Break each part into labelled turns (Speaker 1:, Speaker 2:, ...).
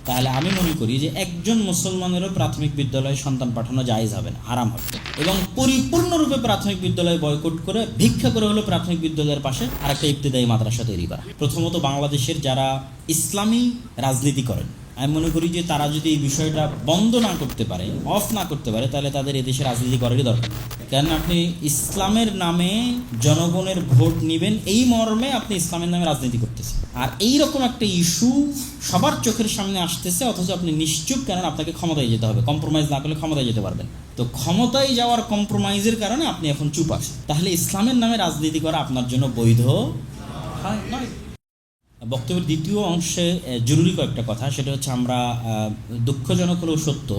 Speaker 1: তাহলে আমি মনে করি যে একজন মুসলমানেরও প্রাথমিক বিদ্যালয়ে সন্তান পাঠানো জায়েজ হবে না, হারাম হবে। এবং পরিপূর্ণরূপে প্রাথমিক বিদ্যালয় বয়কট করে ভিক্ষা করে হলো প্রাথমিক বিদ্যালয়ের পাশে আরেকটা ইবতেদায়ী মাদ্রাসা তৈরি করা। প্রথমত বাংলাদেশের যারা ইসলামী রাজনীতি করেন, আমি মনে করি যে তারা যদি এই বিষয়টা বন্ধ না করতে পারে, অফ না করতে পারে, তাহলে তাদের এদেশে রাজনীতি করারই দরকার। কেন আপনি ইসলামের নামে জনগণের ভোট নেবেন এই মর্মে আপনি ইসলামের নামে রাজনীতি করতেছেন, আর এইরকম একটা ইস্যু সবার চোখের সামনে আসতেছে, অথচ আপনি নিশ্চুপ, কেন আপনাকে ক্ষমতায় যেতে হবে, কম্প্রোমাইজ না করলে ক্ষমতায় যেতে পারবেন। তো ক্ষমতায় যাওয়ার কম্প্রোমাইজের কারণে আপনি এখন চুপ আছেন, তাহলে ইসলামের নামে রাজনীতি করা আপনার জন্য বৈধ নয়। বক্তব্যের দ্বিতীয় অংশে জরুরি কয়েকটা কথা, সেটা হচ্ছে আমরা দুঃখজনক হলেও সত্য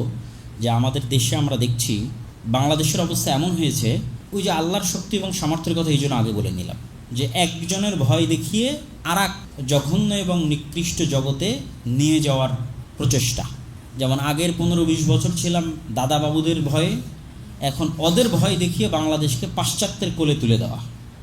Speaker 1: যে আমাদের দেশে আমরা দেখছি বাংলাদেশের অবস্থা এমন হয়েছে, ওই যে আল্লাহর শক্তি এবং সামর্থ্যের কথা এই জন্য আগে বলে নিলাম, যে একজনের ভয় দেখিয়ে আরেক জঘন্য এবং নিকৃষ্ট জগতে নিয়ে যাওয়ার প্রচেষ্টা। যেমন আগের 15-20 বছর ছিলাম দাদা বাবুদের ভয়ে, এখন ওদের ভয় দেখিয়ে বাংলাদেশকে পাশ্চাত্যের কোলে তুলে দেওয়া,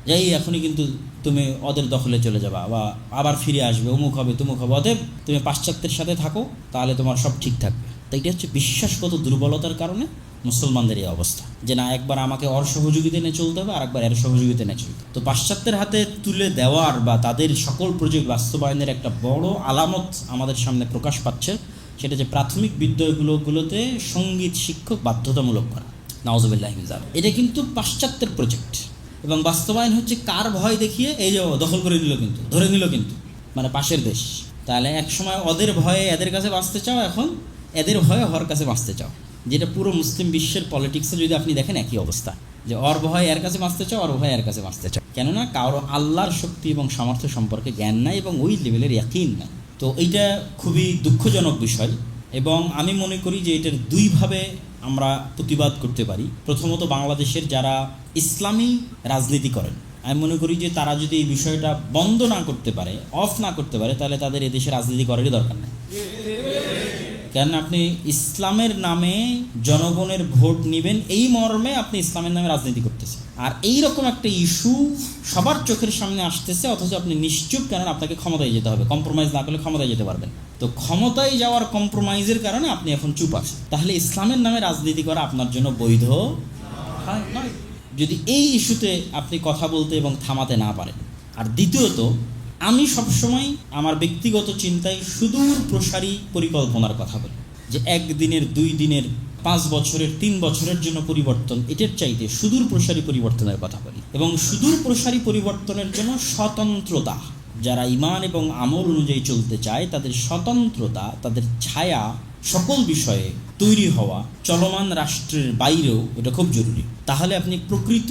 Speaker 1: যাই এখনই কিন্তু তুমি ওদের দখলে চলে যাবা বা আবার ফিরে আসবে, অমুক হবে তমুক হবে, অতএব তুমি পাশ্চাত্যের সাথে থাকো, তাহলে তোমার সব ঠিক থাকবে। তো এটা হচ্ছে বিশ্বাসগত দুর্বলতার কারণে মুসলমানদের এই অবস্থা, যে না একবার আমাকে ওর সহযোগিতা নিয়ে চলতে হবে, আর একবার এর সহযোগিতা নিয়ে চলতে হবে। তো পাশ্চাত্যের হাতে তুলে দেওয়ার বা তাদের সকল প্রজেক্ট বাস্তবায়নের একটা বড় আলামত আমাদের সামনে প্রকাশ পাচ্ছে, সেটা যে প্রাথমিক বিদ্যালয়গুলোতে সঙ্গীত শিক্ষক বাধ্যতামূলক করা। নাউজুবিল্লাহি মিন যালিক। এটা কিন্তু পাশ্চাত্যের প্রজেক্ট এবং বাস্তবায়ন হচ্ছে কার ভয় দেখিয়ে, এই যে দখল করে নিল, কিন্তু ধরে নিল, কিন্তু মানে পাশের দেশ। তাহলে এক সময় ওদের ভয়ে এদের কাছে বাঁচতে চাও, এখন এদের ভয়ে হর কাছে বাঁচতে চাও, যেটা পুরো মুসলিম বিশ্বের পলিটিক্সে যদি আপনি দেখেন একই অবস্থা, যে ওর ভয় এর কাছে বাঁচতে চাও, ওর ভয় এর কাছে বাঁচতে চাও। কেননা কারো আল্লাহর শক্তি এবং সামর্থ্য সম্পর্কে জ্ঞান নাই এবং ওই লেভেলের ইয়াকিন নাই। তো এইটা খুবই দুঃখজনক বিষয় এবং আমি মনে করি যে এটার দুইভাবে আমরা প্রতিবাদ করতে পারি। প্রথমত বাংলাদেশের যারা ইসলামী রাজনীতি করেন, আমি মনে করি যে তারা যদি এই বিষয়টা বন্ধ না করতে পারে, অফ না করতে পারে, তাহলে তাদের এদেশে রাজনীতি করারই দরকার নেই। কেন আপনি ইসলামের নামে জনগণের ভোট নেবেন এই মর্মে আপনি ইসলামের নামে রাজনীতি করতেছেন, আর এইরকম একটা ইস্যু সবার চোখের সামনে আসতেছে, অথচ আপনি নিশ্চুপ, কেন আপনাকে ক্ষমতায় যেতে হবে, কম্প্রোমাইজ না করলে ক্ষমতায় যেতে পারবেন। তো ক্ষমতায় যাওয়ার কম্প্রোমাইজের কারণে আপনি এখন চুপ আছেন, তাহলে ইসলামের নামে রাজনীতি করা আপনার জন্য বৈধ নয়, যদি এই ইস্যুতে আপনি কথা বলতে এবং থামাতে না পারেন। আর দ্বিতীয়ত, আমি সবসময় আমার ব্যক্তিগত চিন্তায় সুদূর প্রসারী পরিকল্পনার কথা বলি, যে 1 দিনের 2 দিনের 5 বছরের 3 বছরের জন্য পরিবর্তন, এটার চাইতে সুদূর প্রসারী পরিবর্তনের কথা বলি। এবং সুদূর প্রসারী পরিবর্তনের জন্য স্বতন্ত্রতা, যারা ঈমান এবং আমল অনুযায়ী চলতে চায় তাদের স্বতন্ত্রতা, তাদের ছায়া সকল বিষয়ে তৈরি হওয়া চলমান রাষ্ট্রের বাইরেও এটা খুব জরুরি। তাহলে আপনি প্রকৃত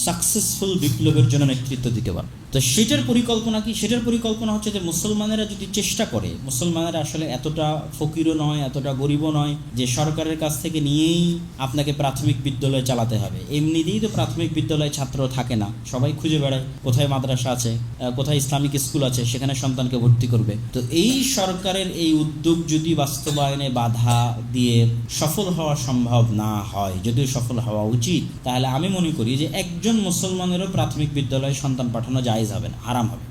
Speaker 1: সাকসেসফুল বিপ্লবের জন্য নেতৃত্ব দিতে পারবেন। তো সেটার পরিকল্পনা কি? সেটার পরিকল্পনা হচ্ছে যে মুসলমানেরা যদি চেষ্টা করে, মুসলমানেরা আসলে এতটা ফকিরও নয়, এতটা গরিবও নয় যে সরকারের কাছ থেকে নিয়েই আপনাকে প্রাথমিক বিদ্যালয় চালাতে হবে। এমনিতেই তো প্রাথমিক বিদ্যালয়ে ছাত্র থাকে না, সবাই খুঁজে বেড়ায় কোথায় মাদ্রাসা আছে, কোথায় ইসলামিক স্কুল আছে, সেখানে সন্তানকে ভর্তি করবে। তো এই সরকারের এই উদ্যোগ যদি বাস্তবায়নে বাধা দিয়ে সফল হওয়া সম্ভব না হয়, যদিও সফল হওয়া উচিত, তাহলে আমি মনে করি যে একজন মুসলমানেরও প্রাথমিক বিদ্যালয়ে সন্তান পাঠানো জায়েজ হবে না, হারাম হবে।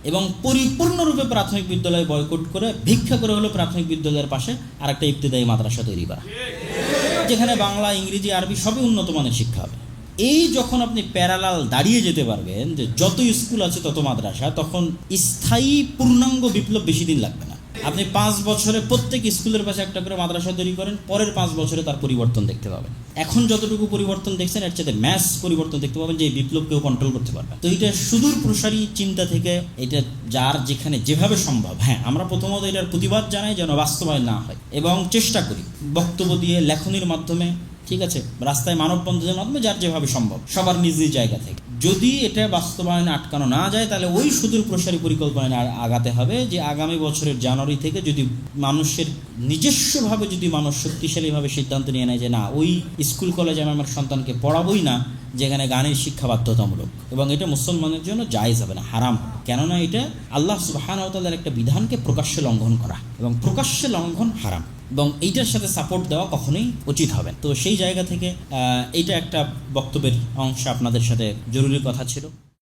Speaker 1: এবং পরিপূর্ণরূপে প্রাথমিক বিদ্যালয় বয়কট করে ভিক্ষা করে হলো প্রাথমিক বিদ্যালয়ের পাশে আরেকটা ইবতেদায়ী মাদ্রাসা তৈরি করা, যেখানে বাংলা, ইংরেজি, আরবি সবই উন্নত মানের শিক্ষা হবে। এই যখন আপনি প্যারালাল দাঁড়িয়ে যেতে পারবেন যে যত স্কুল আছে তত মাদ্রাসা, তখন স্থায়ী পূর্ণাঙ্গ বিপ্লব বেশি দিন লাগবে না। আপনি 5 বছরে প্রত্যেক স্কুলের পাশে একটা করে মাদ্রাসা তৈরি করেন, পরের 5 বছরে তার পরিবর্তন দেখতে পাবেন। এখন যতটুকু পরিবর্তন দেখছেন এর চেয়ে ম্যাস পরিবর্তন দেখতে পাবেন, যে এই বিপ্লবকেও কন্ট্রোল করতে পারবে। তো এটা সুদূর প্রসারী চিন্তা থেকে, এটা যার যেখানে যেভাবে সম্ভব, হ্যাঁ আমরা প্রথমত এটার প্রতিবাদ জানাই যেন বাস্তবায়ন না হয়, এবং চেষ্টা করি বক্তব্য দিয়ে, লেখনির মাধ্যমে, ঠিক আছে, রাস্তায় মানববন্ধনের মাধ্যমে, যার যেভাবে সম্ভব সবার নিজ নিজ জায়গা থেকে। যদি এটা বাস্তবায়নে আটকানো না যায়, তাহলে ওই সুদূর প্রসারী পরিকল্পনায় আগাতে হবে, যে আগামী বছরের জানুয়ারি থেকে যদি মানুষের নিজস্বভাবে, যদি মানুষ শক্তিশালীভাবে সিদ্ধান্ত নিয়ে নেয় যে না, ওই স্কুল কলেজে আমি আমার সন্তানকে পড়াবোই না যেখানে গানের শিক্ষা বাধ্যতামূলক, এবং এটা মুসলমানের জন্য জায়েজ হবে না, হারাম হবে। কেননা এটা আল্লাহ সুবহানাহু ওয়া তাআলার একটা বিধানকে প্রকাশ্যে লঙ্ঘন করা, এবং প্রকাশ্যে লঙ্ঘন হারাম, এবং এইটার সাথে সাপোর্ট দেওয়া কখনোই উচিত হবে। তো সেই জায়গা থেকে এইটা একটা বক্তব্যের অংশ আপনাদের সাথে জরুরি কথা ছিল।